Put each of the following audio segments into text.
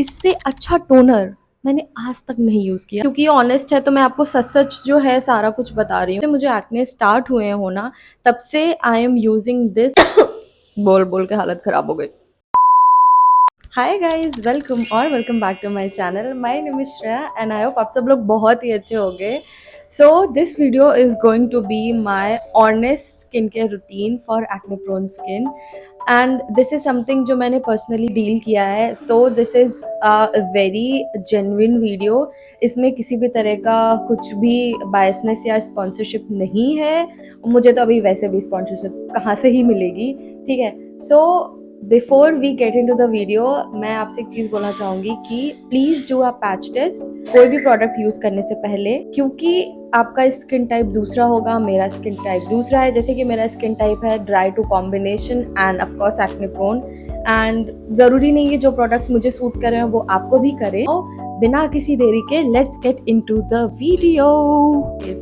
इससे अच्छा टोनर मैंने आज तक नहीं यूज़ किया, क्योंकि ये ऑनेस्ट है तो मैं आपको सच-सच जो है सारा कुछ बता रही हूँ। जब मुझे एक्ने स्टार्ट हुए हो ना, तब से आई एम यूजिंग दिस बोल-बोल के हालत खराब हो गई। Hi guys, welcome back to my channel. My name is Shreya and I hope आप सब लोग बहुत ही अच्छे होंगे। So this video is going to be my honest skin care routine for acne prone skin and this is something जो मैंने personally deal किया है। तो this is a very genuine video. इसमें किसी भी तरह का कुछ भी बायसनेस या स्पॉन्सरशिप नहीं है। मुझे तो अभी वैसे भी स्पॉन्सरशिप कहाँ से ही मिलेगी, ठीक है। So before we get into the video, मैं आपसे एक चीज़ बोलना चाहूँगी कि please do a patch test कोई भी प्रोडक्ट यूज़ करने से पहले, क्योंकि आपका स्किन टाइप दूसरा होगा, मेरा स्किन टाइप दूसरा है। जैसे कि मेरा स्किन टाइप है dry to combination and of course acne prone, and ज़रूरी नहीं है जो प्रोडक्ट्स मुझे सूट कर रहे हैं वो आपको भी करें। तो बिना किसी देरी के let's get into the video.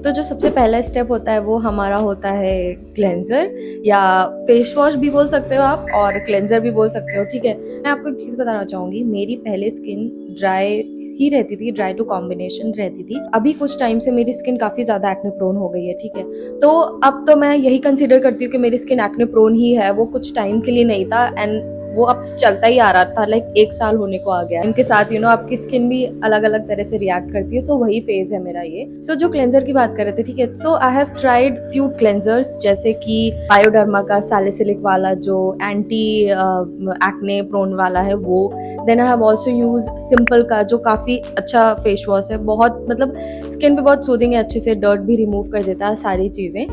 तो जो सबसे पहला स्टेप होता है वो हमारा होता है क्लेंजर, या फेस वॉश भी बोल सकते हो आप और क्लेंजर भी बोल सकते हो, ठीक है। मैं आपको एक चीज़ बताना चाहूँगी, मेरी पहले स्किन ड्राई ही रहती थी, ड्राई टू कॉम्बिनेशन रहती थी। अभी कुछ टाइम से मेरी स्किन काफ़ी ज़्यादा एक्ने प्रोन हो गई है, ठीक है। तो अब तो मैं यही कंसिडर करती हूँ कि मेरी स्किन एक्ने प्रोन ही है, वो कुछ टाइम के लिए नहीं था एंड वो अब चलता ही आ रहा था, लाइक 1 साल होने को आ गया। इनके साथ आपकी स्किन भी अलग अलग तरह से रिएक्ट करती है। सो वही फेज है मेरा ये। सो जो क्लेंजर की बात कर रहे थे, ठीक है। So I have tried few cleansers, जैसे कि बायोडर्मा का सैलिसिलिक वाला जो एंटी एक्ने प्रोन वाला है वो। Then I have also use Simple का जो काफ़ी अच्छा फेस वॉश है, बहुत मतलब स्किन पे बहुत सूदिंग है, अच्छे से डर्ट भी रिमूव कर देता है, सारी चीज़ें।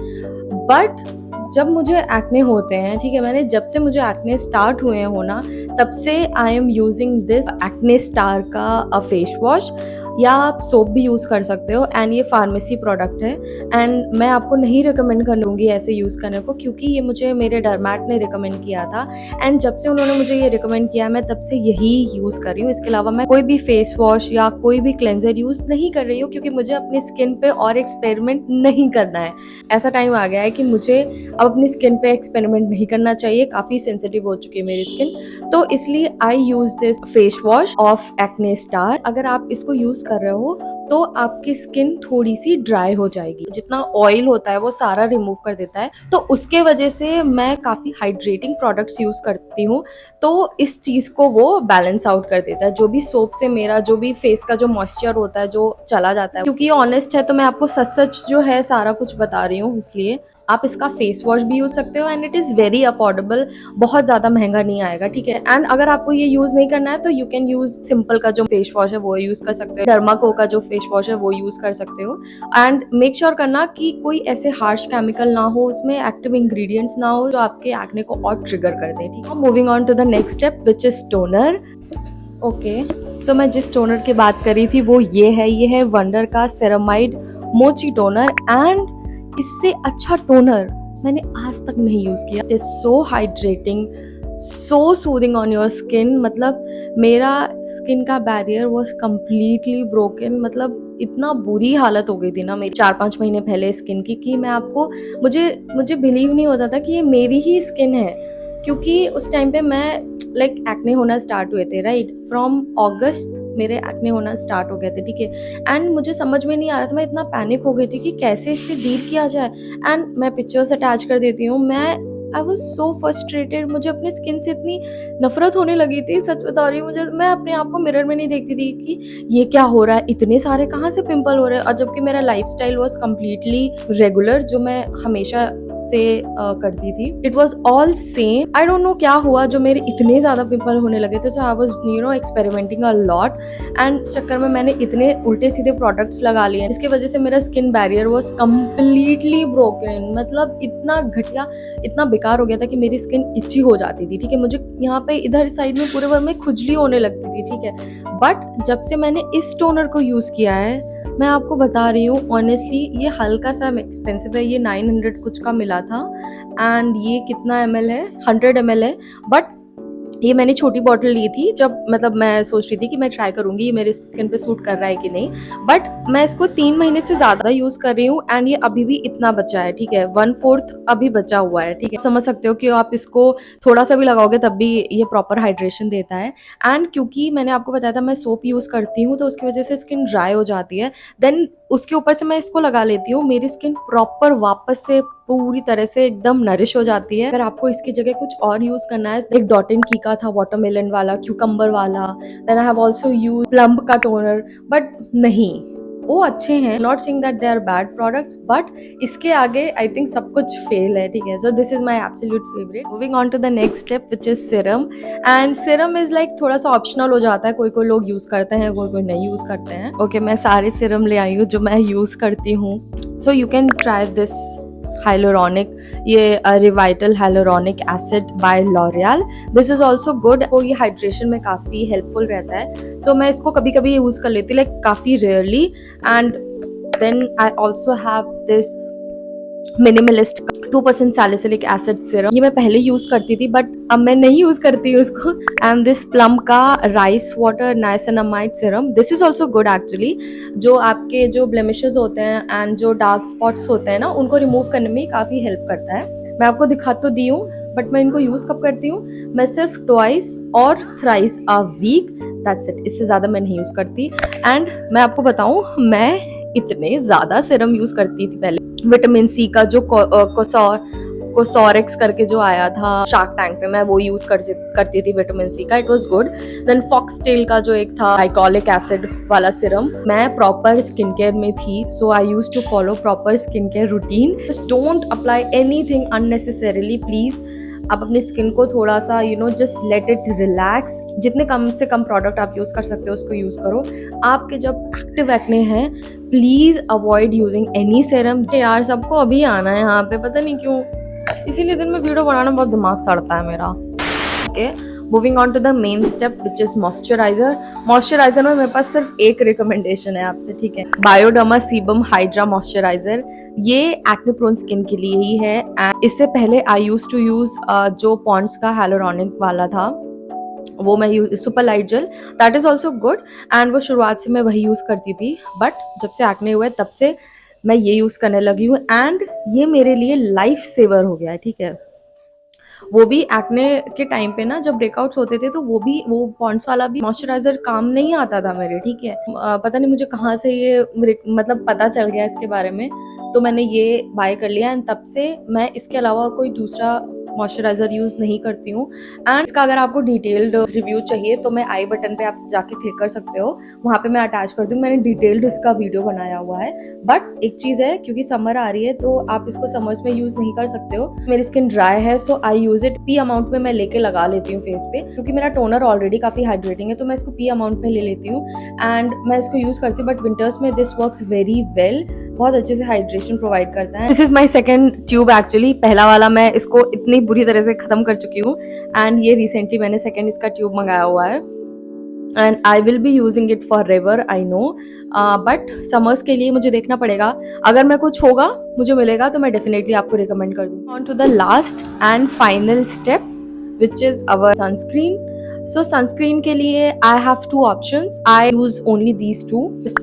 बट जब मुझे एक्ने होते हैं, ठीक है, मैंने जब से मुझे एक्ने स्टार्ट हुए हो ना, तब से I am using this acne star का फेस वॉश, या आप सोप भी यूज़ कर सकते हो एंड ये फार्मेसी प्रोडक्ट है। एंड मैं आपको नहीं रिकमेंड करूँगी ऐसे यूज़ करने को, क्योंकि ये मुझे मेरे डर्मैट ने रिकमेंड किया था एंड जब से उन्होंने मुझे ये रिकमेंड किया मैं तब से यही यूज़ कर रही हूँ। इसके अलावा मैं कोई भी फेस वॉश या कोई भी क्लेंजर यूज़ नहीं कर रही हूँ, क्योंकि मुझे अपनी स्किन पे और एक्सपेरिमेंट नहीं करना है। ऐसा टाइम आ गया है कि मुझे अब अपनी स्किन पे एक्सपेरिमेंट नहीं करना चाहिए, काफ़ी सेंसिटिव हो चुकी है मेरी स्किन। तो इसलिए I use this face wash of acne star. अगर आप इसको यूज़ कर रहे हो तो आपकी स्किन थोड़ी सी ड्राई हो जाएगी, जितना ऑयल होता है वो सारा रिमूव कर देता है। तो उसके वजह से मैं काफ़ी हाइड्रेटिंग प्रोडक्ट्स यूज़ करती हूँ, तो इस चीज़ को वो बैलेंस आउट कर देता है। जो भी सोप से मेरा जो भी फेस का जो मॉइस्चर होता है जो चला जाता है, क्योंकि ये ऑनेस्ट है तो मैं आपको सच जो है सारा कुछ बता रही हूँ, इसलिए आप इसका फेस वॉश भी यूज़ सकते हो and it is very affordable, बहुत ज़्यादा महंगा नहीं आएगा, ठीक है। एंड अगर आपको ये यूज़ नहीं करना है तो यू कैन यूज़ सिंपल का जो फेस वॉश है वो यूज़ कर सकते हो, डर्माको का जो फेस वॉश है वो यूज़ कर सकते हो। एंड मेक श्योर करना कि कोई ऐसे हार्श केमिकल ना हो, उसमें एक्टिव इंग्रेडिएंट्स ना हो जो आपके एक्ने को और ट्रिगर कर दें, ठीक है। Moving on to the next step which is toner. Okay, so मैं जिस टोनर की बात कर रही थी वो ये है वंडर का सेरामाइड मोची टोनर एंड इससे अच्छा टोनर मैंने आज तक नहीं यूज़ किया। It is so hydrating, so soothing on your skin. मतलब मेरा स्किन का बैरियर वॉज कम्प्लीटली ब्रोकन। मतलब इतना बुरी हालत हो गई थी ना मेरी 4-5 महीने पहले स्किन की, कि मैं आपको मुझे बिलीव नहीं होता था कि ये मेरी ही स्किन है, क्योंकि उस टाइम पे मैं लाइक एक्ने होना स्टार्ट हुए थे, राइट फ्रॉम अगस्त मेरे एक्ने होना स्टार्ट हो गए थे, ठीक है। एंड मुझे समझ में नहीं आ रहा था, मैं इतना पैनिक हो गई थी कि कैसे इससे डील किया जाए। एंड मैं पिक्चर्स अटैच कर देती हूँ। आई वॉज सो फ्रस्ट्रेटेड, मुझे अपनी स्किन से इतनी नफरत होने लगी थी, सच बता रही हूँ। मैं अपने आप को मिरर में नहीं देखती थी कि ये क्या हो रहा है, इतने सारे कहाँ से पिंपल हो रहे हैं। और जबकि मेरा life style was completely regular, जो मैं हमेशा से करती थी, it was all same. I don't know क्या हुआ जो मेरे इतने ज़्यादा पिंपल होने लगे थे। So I was experimenting a lot and इस चक्कर में मैंने इतने उल्टे सीधे प्रोडक्ट्स लगा लिए जिसकी वजह से मेरा skin barrier was completely broken. मतलब इतना घटिया, इतना बेकार हो गया था कि मेरी स्किन इची हो जाती थी, ठीक है। मुझे यहाँ पे इधर साइड में पूरे बार में खुजली होने लगती थी, ठीक है। बट जब से मैंने इस टोनर को यूज़ किया है, मैं आपको बता रही हूँ ऑनेस्टली, ये हल्का सा एक्सपेंसिव है, ये 900 कुछ का मिला था एंड ये कितना ml है, 100 ml है। बट ये मैंने छोटी बॉटल ली थी जब मतलब मैं सोच रही थी कि मैं ट्राई करूँगी ये मेरे स्किन पे सूट कर रहा है कि नहीं, बट मैं इसको 3 महीने से ज़्यादा यूज़ कर रही हूँ एंड ये अभी भी इतना बचा है, ठीक है? 1/4 अभी बचा हुआ है, ठीक है? समझ सकते हो कि आप इसको थोड़ा-सा भी लगाओगे तब भी ये प्रॉपर हाइड्रेशन देता है। एंड क्योंकि मैंने आपको बताया था मैं सोप यूज़ करती हूँ तो उसकी वजह से स्किन ड्राई हो जाती है, देन उसके ऊपर से मैं इसको लगा लेती हूँ, मेरी स्किन प्रॉपर वापस से पूरी तरह से एकदम नरिश हो जाती है। अगर आपको इसकी जगह कुछ और यूज़ करना है, एक डॉट एंड की का था वाटरमेलन वाला, क्यूकम्बर वाला, then I have also used Plum का टोनर, बट नहीं, वो अच्छे हैं, not saying that they are bad products, but इसके आगे आई थिंक सब कुछ फेल है, ठीक है? So this is my absolute favourite. Moving on to the next step which is serum, and serum is like थोड़ा सा ऑप्शनल हो जाता है, कोई कोई लोग यूज़ करते हैं, कोई कोई नहीं यूज़ करते हैं। ओके, मैं सारे सीरम ले आई हूँ जो मैं यूज़ करती हूँ, so you can try this hyaluronic, ये Revitalift hyaluronic acid by L'Oreal, this is also good, वो ये हाइड्रेशन में काफ़ी हेल्पफुल रहता है। सो मैं इसको कभी कभी यूज़ कर लेती हूँ, लाइक काफ़ी rarely. And then I also have this minimalist 2% salicylic acid serum, ये मैं पहले यूज करती थी बट अब मैं नहीं यूज करती हूँ उसको। एंड दिस प्लम का rice water niacinamide Siram, this is also good actually, जो आपके जो ब्लेमिशेस होते हैं एंड जो डार्क स्पॉट्स होते हैं ना, उनको रिमूव करने में काफी हेल्प करता है। मैं आपको दिखा तो दी हूँ, बट मैं इनको यूज कब करती हूँ, मैं सिर्फ ट्वाइस और thrice a week, that's it, इससे ज्यादा मैं नहीं यूज करती। एंड मैं आपको बताऊं, मैं इतने ज्यादा सिरम यूज करती थी पहले, विटामिन सी का जो कोसॉरेक्स करके जो आया था शार्क टैंक पे, मैं वो यूज करती थी विटामिन सी का, it was good. Then Foxtale का जो एक था ग्लाइकोलिक एसिड वाला सिरम, मैं प्रॉपर स्किन केयर में थी, so I used to follow proper skin care routine. Just don't apply anything unnecessarily please. आप अपनी स्किन को थोड़ा सा जस्ट लेट इट रिलैक्स, जितने कम से कम प्रोडक्ट आप यूज कर सकते हो उसको यूज करो। आपके जब एक्टिव एक्ने हैं, please avoid using any serum. यार सबको अभी आना है यहाँ पे, पता नहीं क्यों, इसीलिए दिन में वीडियो बनाना बहुत दिमाग सड़ता है मेरा। Okay, moving on to the main step which is moisturiser. Moisturiser में मेरे पास सिर्फ एक रिकमेंडेशन है आपसे, ठीक है? बायोडर्मा सीबम हाइड्रा मॉइस्चराइजर, ये एक्ने प्रोन स्किन के लिए ही है। इससे पहले आई यूज टू यूज जो पॉन्ड्स का हाइलोरॉनिक वाला था, वो मैं super light jail, that is also good, and वो शुरुआत से मैं वही यूज करती थी, बट जब से एक्ने हुए तब से मैं ये यूज करने लगी हूँ, एंड ये मेरे लिए लाइफ सेवर हो गया है, ठीक है? वो भी एक्ने के टाइम पे ना, जब ब्रेकआउट्स होते थे तो वो पॉन्ड्स वाला भी मॉइस्चराइजर काम नहीं आता था मेरे, ठीक है? पता नहीं मुझे कहाँ से ये मतलब पता चल गया इसके बारे में, तो मैंने ये बाय कर लिया, एंड तब से मैं इसके अलावा और कोई दूसरा मॉइस्चराइजर यूज नहीं करती हूँ। एंड इसका अगर आपको डिटेल्ड रिव्यू चाहिए तो मैं आई बटन पे आप जाके क्लिक कर सकते हो, वहाँ पे मैं अटैच कर दूँ, मैंने डिटेल्ड इसका वीडियो बनाया हुआ है। बट एक चीज़ है, क्योंकि समर आ रही है तो आप इसको समर्स में यूज नहीं कर सकते हो, मेरी स्किन ड्राई है, so I use it P amount में मैं लेके लगा लेती हूँ फेस पे, क्योंकि मेरा टोनर ऑलरेडी काफी हाइड्रेटिंग है, तो मैं इसको पी अमाउंट में ले लेती हूँ एंड मैं इसको यूज करती हूँ। बट विंटर्स में दिस वर्क्स वेरी वेल, बहुत अच्छे से हाइड्रेशन प्रोवाइड करता है। This is my second tube actually, पहला वाला मैं इसको इतनी बुरी तरह से खत्म कर चुकी हूँ, एंड ये रिसेंटली मैंने सेकेंड इसका ट्यूब मंगाया हुआ है, and I will be using it for ever, I know, but summers के लिए मुझे देखना पड़ेगा, अगर मैं कुछ होगा मुझे मिलेगा तो मैं डेफिनेटली आपको रिकमेंड कर दूंगी। On to the last and final step which is our sunscreen. So sunscreen के लिए I have two options, I use only these two.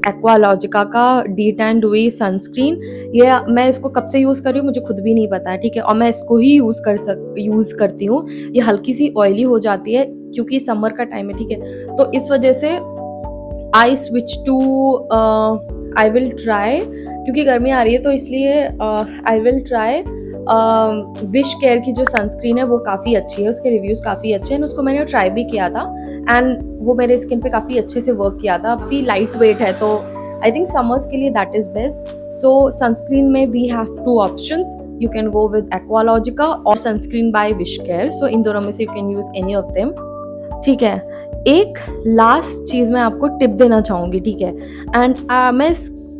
Aqualogica का डी टैन डुई सनस्क्रीन, ये मैं इसको कब से यूज कर रही हूँ मुझे खुद भी नहीं पता है, ठीक है? और मैं इसको ही यूज करती हूँ। ये हल्की सी ऑयली हो जाती है क्योंकि समर का टाइम है, ठीक है? तो इस वजह से I switch to, I will try, क्योंकि गर्मी आ रही है तो इसलिए I will try WishCare की जो सनस्क्रीन है वो काफ़ी अच्छी है, उसके रिव्यूज़ काफ़ी अच्छे हैं, उसको मैंने ट्राई भी किया था एंड वो मेरे स्किन पे काफ़ी अच्छे से वर्क किया था। काफ़ी लाइट वेट है, तो आई थिंक समर्स के लिए that is best. So sunscreen में we have two options, you can go with Aqualogica और sunscreen by WishCare, so इन दोनों में से you can use any of them, ठीक है? एक लास्ट चीज़ मैं आपको टिप देना चाहूँगी, ठीक है? एंड मैं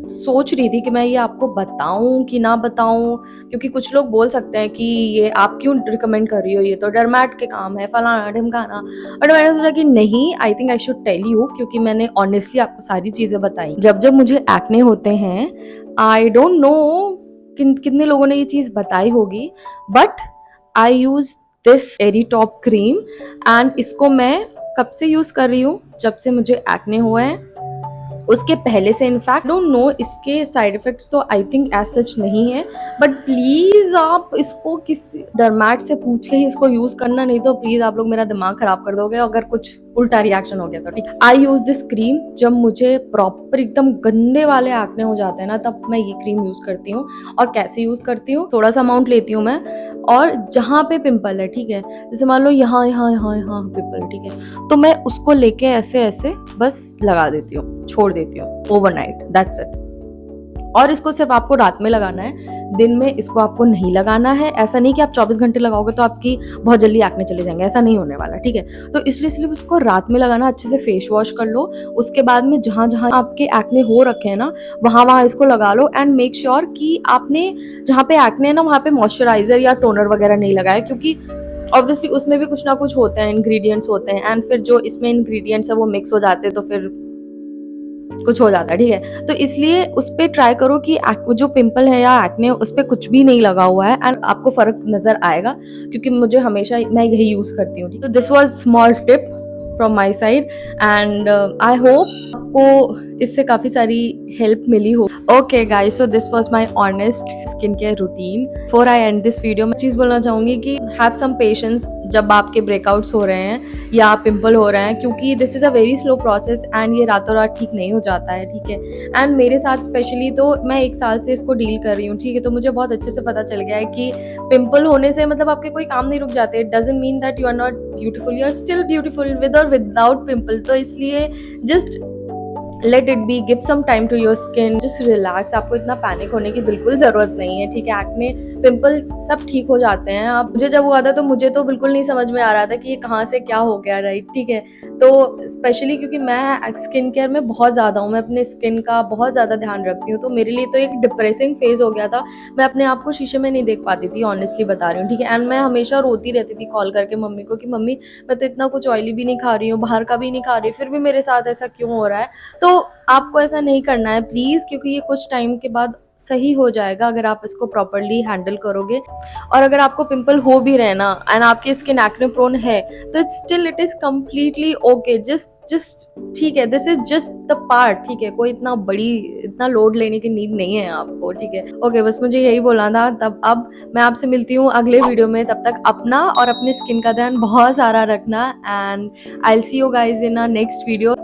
सोच रही थी कि मैं ये आपको बताऊं कि ना बताऊं, क्योंकि कुछ लोग बोल सकते हैं कि ये आप क्यों रिकमेंड कर रही हो, ये तो डरमैट के काम है, फलाना ढिमकाना, बट मैंने सोचा कि नहीं, I think I should tell you, क्योंकि मैंने ऑनेस्टली आपको सारी चीज़ें बताई। जब जब मुझे एक्ने होते हैं, आई डोंट नो कितने लोगों ने ये चीज़ बताई होगी, but I use this airy top cream and इसको मैं कब से यूज़ कर रही हूँ, जब से मुझे एक्ने हुए हैं उसके पहले से। इनफैक्ट डोंट नो इसके साइड इफेक्ट्स तो आई थिंक एज सच नहीं है, बट प्लीज आप इसको किसी डरमैट से पूछ के ही इसको यूज करना, नहीं तो प्लीज आप लोग मेरा दिमाग खराब कर दोगे अगर कुछ उल्टा रिएक्शन हो गया तो। ठीक, आई यूज दिस क्रीम जब मुझे प्रॉपर एकदम गंदे वाले एक्ने हो जाते हैं ना, तब मैं ये क्रीम यूज करती हूँ। और कैसे यूज करती हूँ, थोड़ा सा अमाउंट लेती हूँ मैं, और जहाँ पे पिंपल है, ठीक है, जैसे मान लो यहाँ यहाँ यहाँ यहाँ पिंपल, ठीक है, तो मैं उसको लेके ऐसे ऐसे बस लगा देती हूँ, छोड़ देती हूँ ओवरनाइट, दैट्स इट। और इसको सिर्फ आपको रात में लगाना है, दिन में इसको आपको नहीं लगाना है। ऐसा नहीं कि आप 24 घंटे लगाओगे तो आपकी बहुत जल्दी एक्ने चले जाएंगे, ऐसा नहीं होने वाला, ठीक है। तो इसलिए सिर्फ उसको रात में लगाना, अच्छे से फेस वॉश कर लो, उसके बाद में जहाँ जहाँ आपके एक्ने हो रखे हैं ना, वहाँ वहाँ इसको लगा लो एंड मेक श्योर कि आपने जहाँ पे एक्ने है ना वहाँ पे मॉइस्चराइजर या टोनर वगैरह नहीं लगाया, क्योंकि ऑब्वियसली उसमें भी कुछ ना कुछ होते हैं, इंग्रेडिएंट्स होते हैं, एंड फिर जो इसमें इंग्रेडिएंट्स है वो मिक्स हो जाते हैं तो फिर कुछ हो जाता है, ठीक है। तो इसलिए उस पे ट्राई करो कि जो पिंपल है या एक्ने उस पे कुछ भी नहीं लगा हुआ है, एंड आपको फर्क नजर आएगा, क्योंकि मुझे हमेशा मैं यही यूज करती हूँ। तो this was small tip from my side and I hope आपको इससे काफी सारी हेल्प मिली हो। Okay guys, so this was my honest skin care routine. Before I and this video मैं चीज बोलना चाहूंगी कि हैव सम पेशेंस जब आपके ब्रेकआउट्स हो रहे हैं या पिंपल हो रहे हैं, क्योंकि this is a very slow process and ये रातों रात ठीक नहीं हो जाता है, ठीक है। एंड मेरे साथ स्पेशली तो मैं 1 साल से इसको डील कर रही हूँ, ठीक है, तो मुझे बहुत अच्छे से पता चल गया है कि पिंपल होने से मतलब आपके कोई काम नहीं रुक जाते। It doesn't mean that you are not beautiful, you are still beautiful with और विदाउट पिंपल। तो इसलिए just let it be, give some time to your skin, just relax. आपको इतना पैनिक होने की बिल्कुल ज़रूरत नहीं है, ठीक है। एक्ने पिंपल सब ठीक हो जाते हैं। आप मुझे जब हुआ था तो मुझे तो बिल्कुल नहीं समझ में आ रहा था कि ये कहाँ से क्या हो गया, राइट, ठीक है। तो स्पेशली क्योंकि मैं स्किन केयर में बहुत ज़्यादा हूँ, मैं अपने स्किन का बहुत ज़्यादा ध्यान रखती हूँ, तो मेरे लिए तो एक डिप्रेसिंग फेज हो गया था। मैं अपने आप को शीशे में नहीं देख पाती थी, ऑनेस्टली बता रही हूँ, ठीक है। एंड मैं हमेशा रोती रहती थी कॉल करके मम्मी को कि मम्मी मैं तो इतना कुछ ऑयली भी नहीं खा रही हूँ, बाहर का भी नहीं खा रही, फिर भी मेरे साथ ऐसा क्यों हो रहा है। तो आपको ऐसा नहीं करना है प्लीज़, क्योंकि ये कुछ टाइम के बाद सही हो जाएगा अगर आप इसको प्रॉपर्ली हैंडल करोगे। और अगर आपको पिंपल हो भी रहे ना एंड आपकी स्किन एक्ने प्रोन है, तो still it is completely okay, just ठीक है, this is just the part, ठीक है। कोई इतना लोड लेने की नीड नहीं है आपको, ठीक है। ओके, बस मुझे यही बोलना था। तब अब मैं आपसे मिलती हूँ अगले वीडियो में, तब तक अपना और अपनी स्किन का ध्यान बहुत सारा रखना and I will see you guys in a next video.